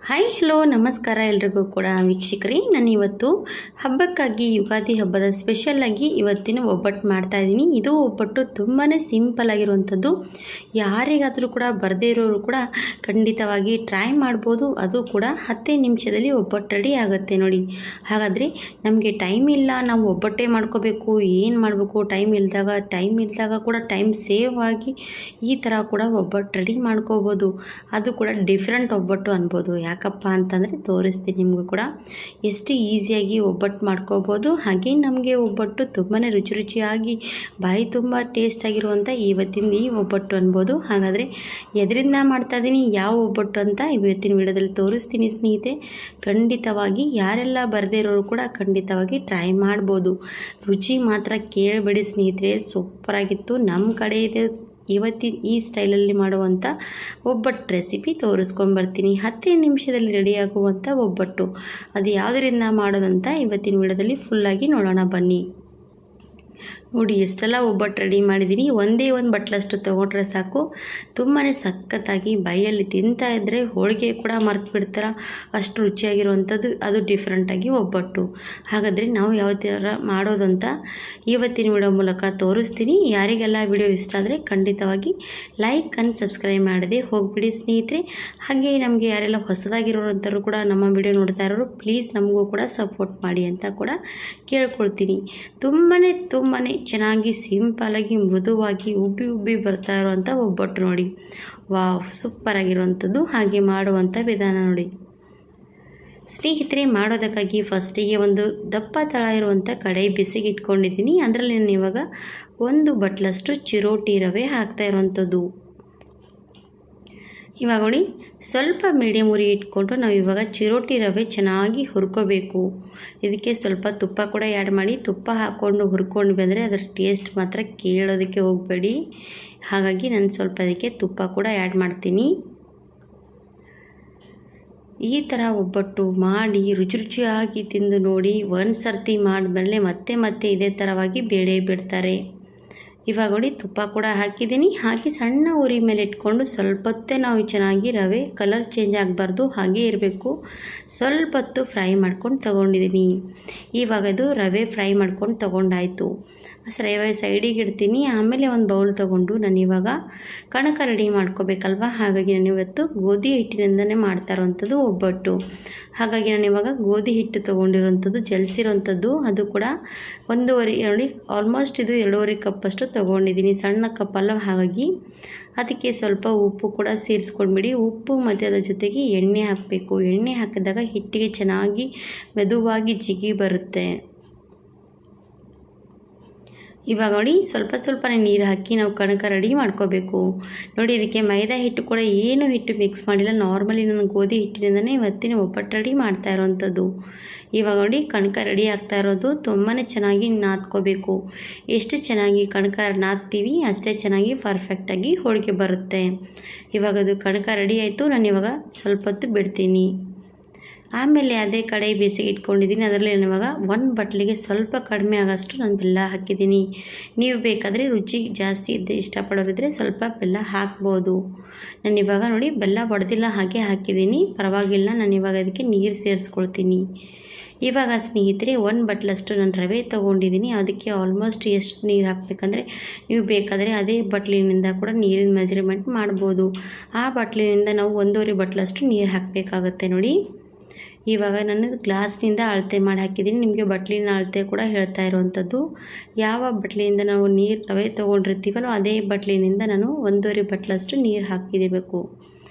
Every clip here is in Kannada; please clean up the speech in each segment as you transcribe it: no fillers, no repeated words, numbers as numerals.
ಹಾಯ್ ಹಲೋ ನಮಸ್ಕಾರ ಎಲ್ರಿಗೂ ಕೂಡ ವೀಕ್ಷಕರೇ, ನಾನು ಇವತ್ತು ಹಬ್ಬಕ್ಕಾಗಿ ಯುಗಾದಿ ಹಬ್ಬದ ಸ್ಪೆಷಲ್ಲಾಗಿ ಇವತ್ತಿನ ಒಬ್ಬಟ್ಟು ಮಾಡ್ತಾಯಿದ್ದೀನಿ. ಇದು ಒಬ್ಬಟ್ಟು ತುಂಬಾ ಸಿಂಪಲ್ ಆಗಿರುವಂಥದ್ದು. ಯಾರಿಗಾದರೂ ಕೂಡ ಬರದೇ ಇರೋರು ಕೂಡ ಖಂಡಿತವಾಗಿ ಟ್ರೈ ಮಾಡ್ಬೋದು. ಅದು ಕೂಡ 10 ನಿಮಿಷದಲ್ಲಿ ಒಬ್ಬಟ್ಟು ರೆಡಿ ಆಗುತ್ತೆ ನೋಡಿ. ಹಾಗಾದರೆ ನಮಗೆ ಟೈಮ್ ಇಲ್ಲ, ನಾವು ಒಬ್ಬಟ್ಟೇ ಮಾಡ್ಕೋಬೇಕು, ಏನು ಮಾಡಬೇಕು, ಟೈಮ್ ಇಲ್ದಾಗ ಕೂಡ ಟೈಮ್ ಸೇವ್ ಆಗಿ ಈ ಥರ ಕೂಡ ಒಬ್ಬಟ್ಟು ರೆಡಿ ಮಾಡ್ಕೋಬೋದು. ಅದು ಕೂಡ ಡಿಫ್ರೆಂಟ್ ಒಬ್ಬಟ್ಟು ಅನ್ಬೋದು. ಯಾಕಪ್ಪ ಅಂತಂದರೆ ತೋರಿಸ್ತೀನಿ ನಿಮಗೂ ಕೂಡ ಎಷ್ಟು ಈಸಿಯಾಗಿ ಒಬ್ಬಟ್ಟು ಮಾಡ್ಕೋಬೋದು. ಹಾಗೆ ನಮಗೆ ಒಬ್ಬಟ್ಟು ತುಂಬಾ ರುಚಿಯಾಗಿ ಬಾಯಿ ತುಂಬ ಟೇಸ್ಟ್ ಆಗಿರುವಂಥ ಇವತ್ತಿನ ಈ ಒಬ್ಬಟ್ಟು ಅನ್ಬೋದು. ಹಾಗಾದರೆ ಎದರಿಂದ ಮಾಡ್ತಾಯಿದ್ದೀನಿ, ಯಾವ ಒಬ್ಬಟ್ಟು ಅಂತ ಇವತ್ತಿನ ವಿಡಿಯೋದಲ್ಲಿ ತೋರಿಸ್ತೀನಿ ಸ್ನೇಹಿತರೆ. ಖಂಡಿತವಾಗಿ ಯಾರೆಲ್ಲ ಬರದೇ ಇರೋರು ಕೂಡ ಖಂಡಿತವಾಗಿ ಟ್ರೈ ಮಾಡ್ಬೋದು. ರುಚಿ ಮಾತ್ರ ಕೇಳಬೇಡಿ ಸ್ನೇಹಿತರೆ, ಸೂಪರಾಗಿತ್ತು. ನಮ್ಮ ಕಡೆ ಇದೆ ಇವತ್ತಿನ ಈ ಸ್ಟೈಲಲ್ಲಿ ಮಾಡುವಂಥ ಒಬ್ಬಟ್ಟು ರೆಸಿಪಿ ತೋರಿಸ್ಕೊಂಡು ಬರ್ತೀನಿ. 10 ನಿಮಿಷದಲ್ಲಿ ರೆಡಿಯಾಗುವಂಥ ಒಬ್ಬಟ್ಟು ಅದು ಯಾವುದರಿಂದ ಮಾಡೋದಂತ ಇವತ್ತಿನ ವಿಡಿಯೋದಲ್ಲಿ ಫುಲ್ಲಾಗಿ ನೋಡೋಣ ಬನ್ನಿ. ನೋಡಿ ಎಷ್ಟೆಲ್ಲ ಒಬ್ಬಟ್ಟು ರೆಡಿ ಮಾಡಿದ್ದೀನಿ. ಒಂದೇ ಒಂದು ಬಟ್ಲಷ್ಟು ತೊಗೊಂಡ್ರೆ ಸಾಕು. ತುಂಬಾ ಸಖತ್ತಾಗಿ ಬಾಯಲ್ಲಿ ತಿಂತಾ ಇದ್ದರೆ ಹೋಳಿಗೆ ಕೂಡ ಮರೆತು ಬಿಡ್ತಾರ, ಅಷ್ಟು ರುಚಿಯಾಗಿರುವಂಥದ್ದು ಅದು ಡಿಫ್ರೆಂಟಾಗಿ ಒಬ್ಬಟ್ಟು. ಹಾಗಾದರೆ ನಾವು ಯಾವ ಥರ ಮಾಡೋದಂತ ಇವತ್ತಿನ ವಿಡಿಯೋ ಮೂಲಕ ತೋರಿಸ್ತೀನಿ. ಯಾರಿಗೆಲ್ಲ ವಿಡಿಯೋ ಇಷ್ಟ ಆದರೆ ಖಂಡಿತವಾಗಿ ಲೈಕ್ ಆ್ಯಂಡ್ ಸಬ್ಸ್ಕ್ರೈಬ್ ಮಾಡದೆ ಹೋಗ್ಬಿಡಿ ಸ್ನೇಹಿತರೆ. ಹಾಗೆ ನಮಗೆ ಯಾರೆಲ್ಲ ಹೊಸದಾಗಿರೋರಂಥವ್ರು ಕೂಡ ನಮ್ಮ ವಿಡಿಯೋ ನೋಡ್ತಾ ಇರೋರು ಪ್ಲೀಸ್ ನಮಗೂ ಕೂಡ ಸಪೋರ್ಟ್ ಮಾಡಿ ಅಂತ ಕೂಡ ಕೇಳ್ಕೊಳ್ತೀನಿ. ತುಂಬಾ ಚೆನ್ನಾಗಿ ಸಿಂಪಲಾಗಿ ಮೃದುವಾಗಿ ಉಬ್ಬಿ ಬರ್ತಾ ಇರುವಂಥ ಒಬ್ಬಟ್ಟು ನೋಡಿ. ವಾವ್, ಸೂಪರಾಗಿರುವಂಥದ್ದು. ಹಾಗೆ ಮಾಡುವಂಥ ವಿಧಾನ ನೋಡಿ ಸ್ನೇಹಿತರೆ. ಮಾಡೋದಕ್ಕಾಗಿ ಫಸ್ಟಿಗೆ ಒಂದು ದಪ್ಪ ತಳ ಇರುವಂಥ ಕಡಾಯಿ ಬಿಸಿಗೆ ಇಟ್ಕೊಂಡಿದ್ದೀನಿ. ಅದರಲ್ಲಿ ನಾನು ಇವಾಗ 1 ಬಟ್ಲಷ್ಟು ಚಿರೋಟಿ ರವೆ ಹಾಕ್ತಾ ಇರುವಂಥದ್ದು. ಇವಾಗ ನೋಡಿ ಸ್ವಲ್ಪ ಮೀಡಿಯಮ್ ಉರಿ ಇಟ್ಕೊಂಡು ನಾವು ಇವಾಗ ಚಿರೋಟಿ ರವೆ ಚೆನ್ನಾಗಿ ಹುರ್ಕೋಬೇಕು. ಇದಕ್ಕೆ ಸ್ವಲ್ಪ ತುಪ್ಪ ಕೂಡ ಆ್ಯಡ್ ಮಾಡಿ, ತುಪ್ಪ ಹಾಕ್ಕೊಂಡು ಹುರ್ಕೊಂಡು ಬಂದರೆ ಅದರ ಟೇಸ್ಟ್ ಮಾತ್ರ ಕೇಳೋದಕ್ಕೆ ಹೋಗಬೇಡಿ. ಹಾಗಾಗಿ ನಾನು ಸ್ವಲ್ಪ ಅದಕ್ಕೆ ತುಪ್ಪ ಕೂಡ ಆ್ಯಡ್ ಮಾಡ್ತೀನಿ. ಈ ಥರ ಒಬ್ಬಟ್ಟು ಮಾಡಿ ರುಚಿಯಾಗಿ ತಿಂದು ನೋಡಿ. ಒಂದು ಸರ್ತಿ ಮಾಡಿದ್ಮೇಲೆ ಮತ್ತೆ ಇದೇ ಥರವಾಗಿ ಬೇಡೇ ಬಿಡ್ತಾರೆ. ಇವಾಗ ನೋಡಿ ತುಪ್ಪ ಕೂಡ ಹಾಕಿದ್ದೀನಿ. ಹಾಕಿ ಸಣ್ಣ ಉರಿ ಮೇಲೆ ಇಟ್ಕೊಂಡು ಸ್ವಲ್ಪ ಹೊತ್ತೇ ನಾವು ಚೆನ್ನಾಗಿ ರವೆ ಕಲರ್ ಚೇಂಜ್ ಆಗಬಾರ್ದು, ಹಾಗೇ ಇರಬೇಕು. ಸ್ವಲ್ಪ ಹೊತ್ತು ಫ್ರೈ ಮಾಡ್ಕೊಂಡು ತೊಗೊಂಡಿದ್ದೀನಿ. ಇವಾಗ ಅದು ರವೆ ಫ್ರೈ ಮಾಡ್ಕೊಂಡು ತೊಗೊಂಡಾಯಿತು. ರವೆ ಸೈಡಿಗೆ ಇಡ್ತೀನಿ. ಆಮೇಲೆ ಒಂದು ಬೌಲ್ ತೊಗೊಂಡು ನಾನು ಇವಾಗ ಕಣಕ ರೆಡಿ ಮಾಡ್ಕೋಬೇಕಲ್ವ. ಹಾಗಾಗಿ ನಾನು ಇವತ್ತು ಗೋಧಿ ಹಿಟ್ಟಿನಿಂದನೇ ಮಾಡ್ತಾ ಇರೋವಂಥದ್ದು ಒಬ್ಬಟ್ಟು. ಹಾಗಾಗಿ ನಾನು ಇವಾಗ ಗೋಧಿ ಹಿಟ್ಟು ತೊಗೊಂಡಿರೋವಂಥದ್ದು ಜಲಿಸಿರೋವಂಥದ್ದು, ಅದು ಕೂಡ 1.5 ನೋಡಿ ಆಲ್ಮೋಸ್ಟ್ ಇದು 2.5 ಕಪ್ಪಷ್ಟು ತೊಗೊಂಡಿದ್ದೀನಿ. ಸಣ್ಣ ಕಪ್ಪಲ್ಲ, ಹಾಗಾಗಿ ಅದಕ್ಕೆ ಸ್ವಲ್ಪ ಉಪ್ಪು ಕೂಡ ಸೇರಿಸ್ಕೊಂಡ್ಬಿಡಿ. ಉಪ್ಪು ಮತ್ತು ಅದರ ಜೊತೆಗೆ ಎಣ್ಣೆ ಹಾಕಬೇಕು. ಎಣ್ಣೆ ಹಾಕಿದಾಗ ಹಿಟ್ಟಿಗೆ ಚೆನ್ನಾಗಿ ಮೆದುವಾಗಿ ಜಿಗಿ ಬರುತ್ತೆ. ಇವಾಗ ನೋಡಿ ಸ್ವಲ್ಪನೇ ನೀರು ಹಾಕಿ ನಾವು ಕಣಕ ರೆಡಿ ಮಾಡ್ಕೋಬೇಕು. ನೋಡಿ ಇದಕ್ಕೆ ಮೈದಾ ಹಿಟ್ಟು ಕೂಡ ಏನು ಹಿಟ್ಟು ಮಿಕ್ಸ್ ಮಾಡಿಲ್ಲ, ನಾರ್ಮಲಿ ನಾನು ಗೋಧಿ ಹಿಟ್ಟಿನಿಂದನೇ ಇವತ್ತಿನ ಒಬ್ಬಟ್ಟು ರೆಡಿ ಮಾಡ್ತಾ ಇರೋವಂಥದ್ದು. ಇವಾಗ ನೋಡಿ ಕಣಕ ರೆಡಿ ಆಗ್ತಾ ಇರೋದು. ತುಂಬಾ ಚೆನ್ನಾಗಿ ನಾದ್ಕೋಬೇಕು. ಎಷ್ಟು ಚೆನ್ನಾಗಿ ಕಣಕ ನಾದ್ತೀವಿ ಅಷ್ಟೇ ಚೆನ್ನಾಗಿ ಪರ್ಫೆಕ್ಟಾಗಿ ಹೋಳಿಗೆ ಬರುತ್ತೆ. ಇವಾಗ ಅದು ಕಣಕ ರೆಡಿ ಆಯಿತು. ನಾನು ಇವಾಗ ಸ್ವಲ್ಪ ಹೊತ್ತು ಬಿಡ್ತೀನಿ. ಆಮೇಲೆ ಅದೇ ಕಡಾಯಿ ಬೇಸಿಗೆ ಇಟ್ಕೊಂಡಿದ್ದೀನಿ. ಅದರಲ್ಲಿ ನಾನು ಇವಾಗ 1 ಬಟ್ಲಿಗೆ ಸ್ವಲ್ಪ ಕಡಿಮೆ ಆಗೋಷ್ಟು ನಾನು ಬೆಲ್ಲ ಹಾಕಿದ್ದೀನಿ. ನೀವು ಬೇಕಾದರೆ ರುಚಿ ಜಾಸ್ತಿ ಇಷ್ಟಪಡೋರಿದ್ದರೆ ಸ್ವಲ್ಪ ಬೆಲ್ಲ ಹಾಕ್ಬೋದು. ನಾನು ಇವಾಗ ನೋಡಿ ಬೆಲ್ಲ ಒಡೆದಿಲ್ಲ, ಹಾಗೆ ಹಾಕಿದ್ದೀನಿ, ಪರವಾಗಿಲ್ಲ. ನಾನು ಇವಾಗ ಅದಕ್ಕೆ ನೀರು ಸೇರಿಸ್ಕೊಳ್ತೀನಿ. ಇವಾಗ ಸ್ನೇಹಿತರೆ 1 ಬಟ್ಲಷ್ಟು ನಾನು ರವೆ ತೊಗೊಂಡಿದ್ದೀನಿ. ಅದಕ್ಕೆ ಆಲ್ಮೋಸ್ಟ್ ಎಷ್ಟು ನೀರು ಹಾಕಬೇಕಂದ್ರೆ ನೀವು ಬೇಕಾದರೆ ಅದೇ ಬಟ್ಲಿನಿಂದ ಕೂಡ ನೀರಿನ ಮೆಜರ್ಮೆಂಟ್ ಮಾಡ್ಬೋದು. ಆ ಬಟ್ಲಿನಿಂದ ನಾವು 1.5 ಬಟ್ಲಷ್ಟು ನೀರು ಹಾಕಬೇಕಾಗತ್ತೆ ನೋಡಿ. ಇವಾಗ ನಾನು ಗ್ಲಾಸ್ನಿಂದ ಅಳತೆ ಮಾಡಿ ಹಾಕಿದ್ದೀನಿ. ನಿಮಗೆ ಬಟ್ಲಿನ ಅಳತೆ ಕೂಡ ಹೇಳ್ತಾ ಇರುವಂಥದ್ದು. ಯಾವ ಬಟ್ಲಿನಿಂದ ನಾವು ರವೆ ತೊಗೊಂಡಿರ್ತೀವಲ್ಲ ಅದೇ ಬಟ್ಲಿನಿಂದ ನಾನು 1.5 ಬಟ್ಲಷ್ಟು ನೀರು ಹಾಕಿರಬೇಕು.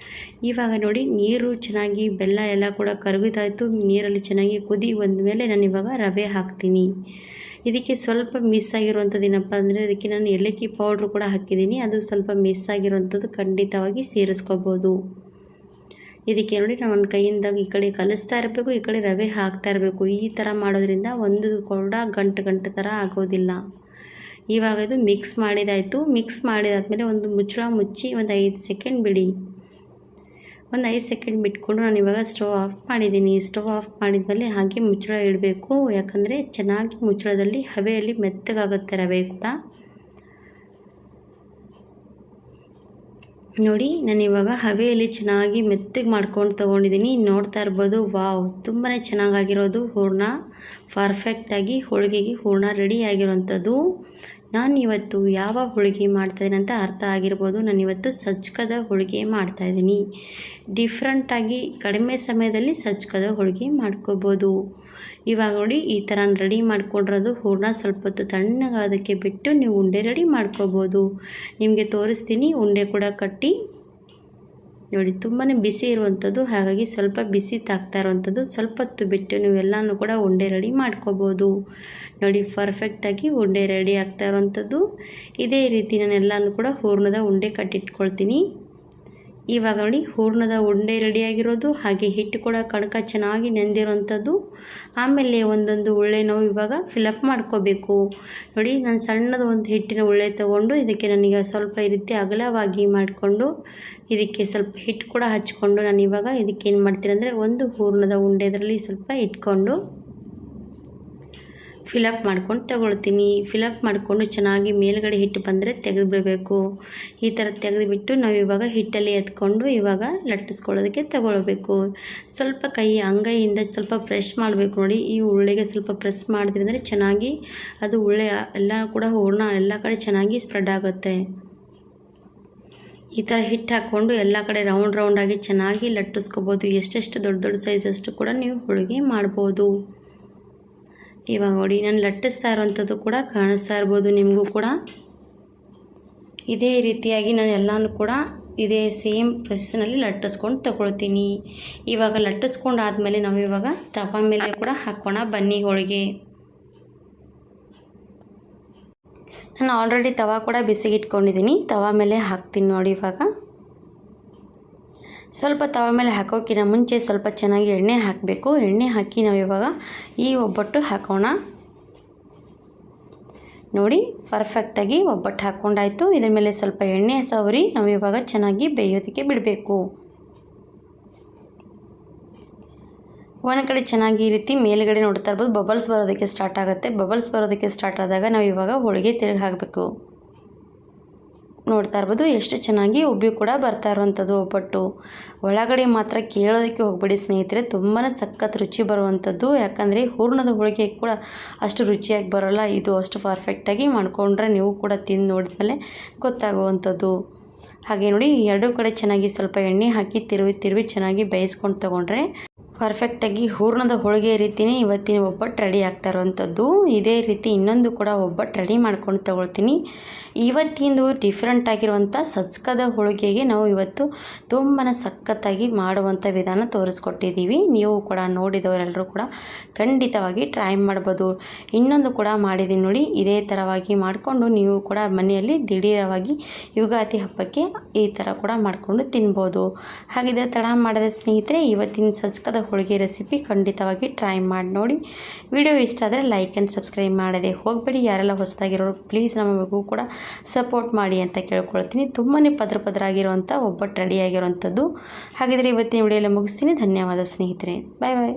ಇವಾಗ ನೋಡಿ ನೀರು ಚೆನ್ನಾಗಿ ಬೆಲ್ಲ ಎಲ್ಲ ಕೂಡ ಕರಗಿದಾಯಿತು. ನೀರಲ್ಲಿ ಚೆನ್ನಾಗಿ ಕುದಿ ಬಂದಮೇಲೆ ನಾನು ಇವಾಗ ರವೆ ಹಾಕ್ತೀನಿ. ಇದಕ್ಕೆ ಸ್ವಲ್ಪ ಮಿಸ್ ಆಗಿರುವಂಥದ್ದು ಏನಪ್ಪ ಅಂದರೆ ಅದಕ್ಕೆ ನಾನು ಏಲಕ್ಕಿ ಪೌಡ್ರು ಕೂಡ ಹಾಕಿದ್ದೀನಿ. ಅದು ಸ್ವಲ್ಪ ಮಿಸ್ ಆಗಿರುವಂಥದ್ದು ಖಂಡಿತವಾಗಿ ಸೇರಿಸ್ಕೋಬೋದು. ಇದಕ್ಕೆ ನೋಡಿ ನಾನು ಒಂದು ಕೈಯಿಂದ ಈ ಕಡೆ ಕಲಿಸ್ತಾ ಇರಬೇಕು, ಈ ಕಡೆ ರವೆ ಹಾಕ್ತಾ ಇರಬೇಕು. ಈ ಥರ ಮಾಡೋದ್ರಿಂದ ಒಂದು ಕೂಡ ಗಂಟು ಥರ ಆಗೋದಿಲ್ಲ. ಇವಾಗ ಇದು ಮಿಕ್ಸ್ ಮಾಡಿದಾಯಿತು. ಮಿಕ್ಸ್ ಮಾಡಿದಾದ್ಮೇಲೆ ಒಂದು ಮುಚ್ಚಳ ಮುಚ್ಚಿ ಒಂದು 5 ಸೆಕೆಂಡ್ ಬಿಡಿ. ಒಂದು 5 ಸೆಕೆಂಡ್ ಬಿಟ್ಕೊಂಡು ನಾನು ಇವಾಗ ಸ್ಟವ್ ಆಫ್ ಮಾಡಿದ್ದೀನಿ. ಸ್ಟವ್ ಆಫ್ ಮಾಡಿದ್ಮೇಲೆ ಹಾಗೆ ಮುಚ್ಚಳ ಇಡಬೇಕು. ಯಾಕಂದರೆ ಚೆನ್ನಾಗಿ ಮುಚ್ಚಳದಲ್ಲಿ ಹವೆಯಲ್ಲಿ ಮೆತ್ತಗಾಗುತ್ತೆ ರವೆ ಕೂಡ. ನೋಡಿ ನಾನು ಇವಾಗ ಹವೆಯಲ್ಲಿ ಚೆನ್ನಾಗಿ ಮೆತ್ತಗೆ ಮಾಡ್ಕೊಂಡು ತೊಗೊಂಡಿದ್ದೀನಿ. ನೋಡ್ತಾ ಇರ್ಬೋದು, ವಾವ್, ತುಂಬಾ ಚೆನ್ನಾಗಾಗಿರೋದು ಹೂರಣ. ಪರ್ಫೆಕ್ಟಾಗಿ ಹೋಳಿಗೆಗೆ ಹೂರಣ ರೆಡಿ ಆಗಿರೋವಂಥದ್ದು. ನಾನಿವತ್ತು ಯಾವ ಹೋಳಿಗೆ ಮಾಡ್ತಾಯಿದ್ದೀನಿ ಅಂತ ಅರ್ಥ ಆಗಿರ್ಬೋದು. ನಾನಿವತ್ತು ಸಜ್ಜಕದ ಹೋಳಿಗೆ ಮಾಡ್ತಾಯಿದ್ದೀನಿ. ಡಿಫ್ರೆಂಟಾಗಿ ಕಡಿಮೆ ಸಮಯದಲ್ಲಿ ಸಜ್ಜಕದ ಹೋಳಿಗೆ ಮಾಡ್ಕೋಬೋದು. ಇವಾಗ ನೋಡಿ ಈ ಥರ ರೆಡಿ ಮಾಡ್ಕೊಂಡಿರೋದು ಹೂರಣ ಸ್ವಲ್ಪ ಹೊತ್ತು ತಣ್ಣಗಾಗೋದಕ್ಕೆ ಬಿಟ್ಟು ನೀವು ಉಂಡೆ ರೆಡಿ ಮಾಡ್ಕೋಬೋದು. ನಿಮಗೆ ತೋರಿಸ್ತೀನಿ ಉಂಡೆ ಕೂಡ ಕಟ್ಟಿ. ನೋಡಿ ತುಂಬಾ ಬಿಸಿ ಇರುವಂಥದ್ದು, ಹಾಗಾಗಿ ಸ್ವಲ್ಪ ಬಿಸಿ ತಾಗ್ತಾ ಇರುವಂಥದ್ದು. ಸ್ವಲ್ಪ ಹೊತ್ತು ಬಿಟ್ಟು ನೀವೆಲ್ಲನೂ ಕೂಡ ಉಂಡೆ ರೆಡಿ ಮಾಡ್ಕೋಬೋದು. ನೋಡಿ ಪರ್ಫೆಕ್ಟಾಗಿ ಉಂಡೆ ರೆಡಿ ಆಗ್ತಾ ಇರುವಂಥದ್ದು. ಇದೇ ರೀತಿ ನಾನು ಎಲ್ಲನೂ ಕೂಡ ಹೂರಣದ ಉಂಡೆ ಕಟ್ಟಿಟ್ಕೊಳ್ತೀನಿ. ಇವಾಗ ನೋಡಿ ಹೂರಣದ ಉಂಡೆ ರೆಡಿಯಾಗಿರೋದು, ಹಾಗೆ ಹಿಟ್ಟು ಕೂಡ ಕಣಕ ಚೆನ್ನಾಗಿ ನೆಂದಿರೋವಂಥದ್ದು. ಆಮೇಲೆ ಒಂದೊಂದು ಉಳ್ಳೆ ನಾವು ಇವಾಗ ಫಿಲಪ್ ಮಾಡ್ಕೋಬೇಕು. ನೋಡಿ ನಾನು ಸಣ್ಣದ ಒಂದು ಹಿಟ್ಟಿನ ಉಳ್ಳೆ ತೊಗೊಂಡು ಇದಕ್ಕೆ ನನಗೆ ಸ್ವಲ್ಪ ಈ ರೀತಿ ಅಗಲವಾಗಿ ಮಾಡಿಕೊಂಡು ಇದಕ್ಕೆ ಸ್ವಲ್ಪ ಹಿಟ್ಟು ಕೂಡ ಹಚ್ಕೊಂಡು ನಾನು ಇವಾಗ ಇದಕ್ಕೆ ಏನು ಮಾಡ್ತೀನಿ ಅಂದರೆ ಒಂದು ಹೂರಣದ ಉಂಡೆ ಇದರಲ್ಲಿ ಸ್ವಲ್ಪ ಇಟ್ಕೊಂಡು ಫಿಲಪ್ ಮಾಡ್ಕೊಂಡು ತಗೊಳ್ತೀನಿ. ಫಿಲಪ್ ಮಾಡಿಕೊಂಡು ಚೆನ್ನಾಗಿ ಮೇಲ್ಗಡೆ ಹಿಟ್ಟು ಬಂದರೆ ತೆಗೆದುಬಿಡಬೇಕು. ಈ ಥರ ತೆಗೆದುಬಿಟ್ಟು ನಾವು ಇವಾಗ ಹಿಟ್ಟಲ್ಲಿ ಎತ್ಕೊಂಡು ಇವಾಗ ಲಟ್ಟಿಸ್ಕೊಳ್ಳೋದಕ್ಕೆ ತಗೊಳ್ಬೇಕು. ಸ್ವಲ್ಪ ಕೈ ಅಂಗೈಯಿಂದ ಸ್ವಲ್ಪ ಪ್ರೆಸ್ ಮಾಡಬೇಕು. ನೋಡಿ ಈ ಉಳ್ಳೆಗೆ ಸ್ವಲ್ಪ ಪ್ರೆಸ್ ಮಾಡಿದ್ರೆ ಚೆನ್ನಾಗಿ ಅದು ಉಳ್ಳೆ ಎಲ್ಲ ಕೂಡ ಹೂರಣ ಎಲ್ಲ ಕಡೆ ಚೆನ್ನಾಗಿ ಸ್ಪ್ರೆಡ್ ಆಗುತ್ತೆ. ಈ ಥರ ಹಿಟ್ಟು ಹಾಕ್ಕೊಂಡು ಎಲ್ಲ ಕಡೆ ರೌಂಡಾಗಿ ಚೆನ್ನಾಗಿ ಲಟ್ಟಿಸ್ಕೋಬೋದು. ಎಷ್ಟೆಷ್ಟು ದೊಡ್ಡ ಸೈಜಷ್ಟು ಕೂಡ ನೀವು ಹೋಳಿಗೆ ಮಾಡ್ಬೋದು. ಇವಾಗ ನೋಡಿ ನಾನು ಲಟ್ಟಿಸ್ತಾ ಇರೋವಂಥದ್ದು ಕೂಡ ಕಾಣಿಸ್ತಾ ಇರ್ಬೋದು ನಿಮಗೂ ಕೂಡ. ಇದೇ ರೀತಿಯಾಗಿ ನಾನು ಎಲ್ಲನೂ ಕೂಡ ಇದೇ ಸೇಮ್ ಪ್ರೊಸೆಸ್ನಲ್ಲಿ ಲಟ್ಟಿಸ್ಕೊಂಡು ತಗೊಳ್ತೀನಿ. ಇವಾಗ ಲಟ್ಟಿಸ್ಕೊಂಡು ಆದಮೇಲೆ ನಾವು ಇವಾಗ ತವಾ ಮೇಲೆ ಕೂಡ ಹಾಕೋಣ ಬನ್ನಿ ಹೋಳಿಗೆ. ನಾನು ಆಲ್ರೆಡಿ ತವಾ ಕೂಡ ಬಿಸಿಗೆ ಇಟ್ಕೊಂಡಿದ್ದೀನಿ. ತವಾ ಮೇಲೆ ಹಾಕ್ತೀನಿ ನೋಡಿ. ಇವಾಗ ಸ್ವಲ್ಪ ತವಾ ಮೇಲೆ ಹಾಕೋಕ್ಕಿಂತ ಮುಂಚೆ ಸ್ವಲ್ಪ ಚೆನ್ನಾಗಿ ಎಣ್ಣೆ ಹಾಕಬೇಕು. ಎಣ್ಣೆ ಹಾಕಿ ನಾವು ಇವಾಗ ಈ ಒಬ್ಬಟ್ಟು ಹಾಕೋಣ. ನೋಡಿ ಪರ್ಫೆಕ್ಟಾಗಿ ಒಬ್ಬಟ್ಟು ಹಾಕ್ಕೊಂಡಾಯಿತು. ಇದ್ರ ಮೇಲೆ ಸ್ವಲ್ಪ ಎಣ್ಣೆ ಸವರಿ ನಾವು ಇವಾಗ ಚೆನ್ನಾಗಿ ಬೇಯೋದಕ್ಕೆ ಬಿಡಬೇಕು. ಒಂದು ಕಡೆ ಚೆನ್ನಾಗಿ ಈ ರೀತಿ ಮೇಲ್ಗಡೆ ನೋಡ್ತಾ ಇರ್ಬೋದು ಬಬಲ್ಸ್ ಬರೋದಕ್ಕೆ ಸ್ಟಾರ್ಟ್ ಆಗುತ್ತೆ. ಬಬಲ್ಸ್ ಬರೋದಕ್ಕೆ ಸ್ಟಾರ್ಟ್ ಆದಾಗ ನಾವು ಇವಾಗ ಹೋಳಿಗೆ ತಿರುಗಿ ಹಾಕಬೇಕು. ನೋಡ್ತಾ ಇರ್ಬೋದು ಎಷ್ಟು ಚೆನ್ನಾಗಿ ಉಬ್ಬಿ ಕೂಡ ಬರ್ತಾ ಇರುವಂಥದ್ದು ಒಬ್ಬಟ್ಟು. ಒಳಗಡೆ ಮಾತ್ರ ಕೇಳೋದಕ್ಕೆ ಹೋಗ್ಬೇಡಿ ಸ್ನೇಹಿತರೆ, ತುಂಬಾ ಸಖತ್ ರುಚಿ ಬರುವಂಥದ್ದು. ಯಾಕಂದರೆ ಹೂರಣದ ಹೋಳಿಗೆ ಕೂಡ ಅಷ್ಟು ರುಚಿಯಾಗಿ ಬರೋಲ್ಲ. ಇದು ಅಷ್ಟು ಪರ್ಫೆಕ್ಟಾಗಿ ಮಾಡಿಕೊಂಡ್ರೆ ನೀವು ಕೂಡ ತಿಂದು ನೋಡಿದ್ಮೇಲೆ ಗೊತ್ತಾಗುವಂಥದ್ದು. ಹಾಗೆ ನೋಡಿ ಎರಡೂ ಕಡೆ ಚೆನ್ನಾಗಿ ಸ್ವಲ್ಪ ಎಣ್ಣೆ ಹಾಕಿ ತಿರುವಿ ಚೆನ್ನಾಗಿ ಬೇಯಿಸ್ಕೊಂಡು ತೊಗೊಂಡ್ರೆ ಪರ್ಫೆಕ್ಟಾಗಿ ಹೂರಣದ ಹೋಳಿಗೆ ರೀತಿಯೇ ಇವತ್ತಿನ ಒಬ್ಬಟ್ಟು ರೆಡಿ ಆಗ್ತಾ ಇರುವಂಥದ್ದು. ಇದೇ ರೀತಿ ಇನ್ನೊಂದು ಕೂಡ ಒಬ್ಬಟ್ಟು ರೆಡಿ ಮಾಡ್ಕೊಂಡು ತಗೊಳ್ತೀನಿ. ಇವತ್ತಿಂದು ಡಿಫ್ರೆಂಟ್ ಆಗಿರುವಂಥ ಸಜ್ಜಕದ ಹೋಳಿಗೆಗೆ ನಾವು ಇವತ್ತು ತುಂಬಾ ಸಖತ್ತಾಗಿ ಮಾಡುವಂಥ ವಿಧಾನ ತೋರಿಸ್ಕೊಟ್ಟಿದ್ದೀವಿ. ನೀವು ಕೂಡ ನೋಡಿದವರೆಲ್ಲರೂ ಕೂಡ ಖಂಡಿತವಾಗಿ ಟ್ರೈ ಮಾಡ್ಬೋದು. ಇನ್ನೊಂದು ಕೂಡ ಮಾಡಿದ್ದೀನಿ ನೋಡಿ, ಇದೇ ಥರವಾಗಿ ಮಾಡಿಕೊಂಡು ನೀವು ಕೂಡ ಮನೆಯಲ್ಲಿ ದಿಢೀರವಾಗಿ ಯುಗಾದಿ ಹಬ್ಬಕ್ಕೆ ಈ ಥರ ಕೂಡ ಮಾಡಿಕೊಂಡು ತಿನ್ಬೋದು. ಹಾಗಿದ್ರೆ ತಡ ಮಾಡಿದ ಸ್ನೇಹಿತರೆ, ಇವತ್ತಿನ ಸಜ್ಜಕದ ಹೋಳಿಗೆ ರೆಸಿಪಿ ಖಂಡಿತವಾಗಿ ಟ್ರೈ ಮಾಡಿ ನೋಡಿ. ವಿಡಿಯೋ ಇಷ್ಟ ಆದರೆ ಲೈಕ್ ಆ್ಯಂಡ್ ಸಬ್ಸ್ಕ್ರೈಬ್ ಮಾಡದೆ ಹೋಗಬೇಡಿ. ಯಾರೆಲ್ಲ ಹೊಸದಾಗಿರೋರು ಪ್ಲೀಸ್ ನಮಗೂ ಕೂಡ ಸಪೋರ್ಟ್ ಮಾಡಿ ಅಂತ ಕೇಳ್ಕೊಳ್ತೀನಿ. ತುಂಬಾ ಪದ್ರ ಆಗಿರುವಂಥ ಒಬ್ಬಟ್ಟು ರೆಡಿಯಾಗಿರುವಂಥದ್ದು. ಹಾಗಿದ್ರೆ ಇವತ್ತಿನ ವಿಡಿಯೋಲ್ಲ ಮುಗಿಸ್ತೀನಿ. ಧನ್ಯವಾದ ಸ್ನೇಹಿತರೆ. ಬಾಯ್ ಬಾಯ್.